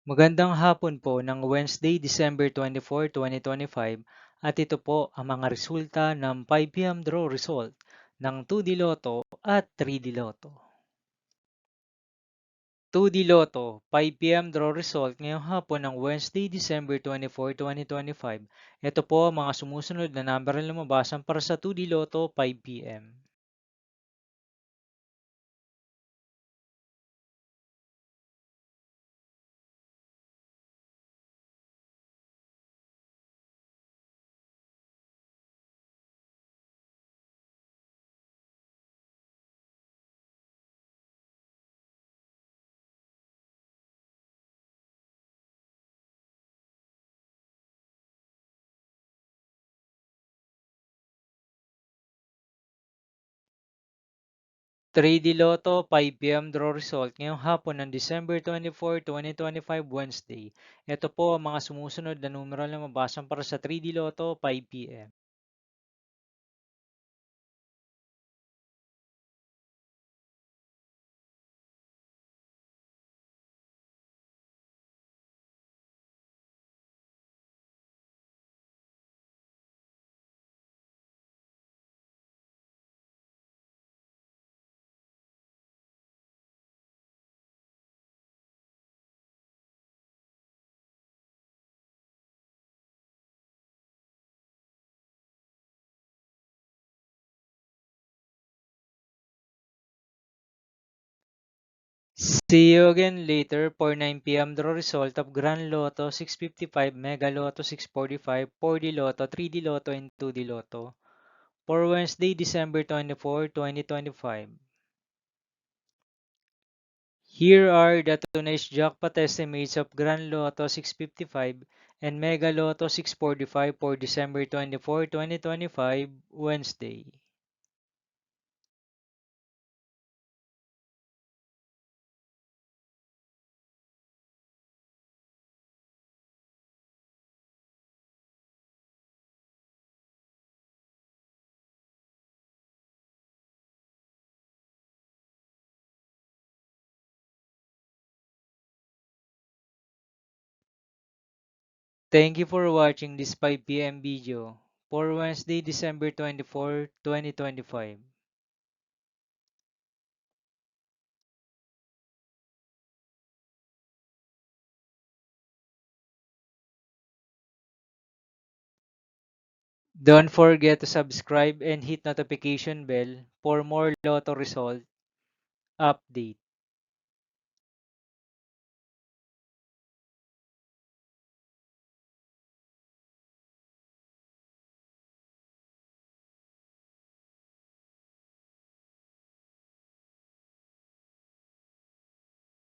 Magandang hapon po ng Wednesday, December 24, 2025 at ito po ang mga resulta ng 5 p.m. draw result ng 2D Lotto at 3D Lotto. 2D Lotto, 5 p.m. draw result ngayong hapon ng Wednesday, December 24, 2025. Ito po ang mga sumusunod na number na lumabasan para sa 2D Lotto 5 p.m. 3D Lotto 5 p.m. draw result ngayong hapon ng December 24, 2025 Wednesday. Ito po ang mga sumusunod na numero na mabasan para sa 3D Lotto 5 p.m. See you again later for 9 p.m. draw result of Grand Lotto 655, Mega Lotto 645, 4D Lotto, 3D Lotto, and 2D Lotto for Wednesday, December 24, 2025. Here are the tonight's jackpot estimates of Grand Lotto 655 and Mega Lotto 645 for December 24, 2025, Wednesday. Thank you for watching this 5 p.m. video for Wednesday, December 24, 2025. Don't forget to subscribe and hit notification bell for more Lotto result update.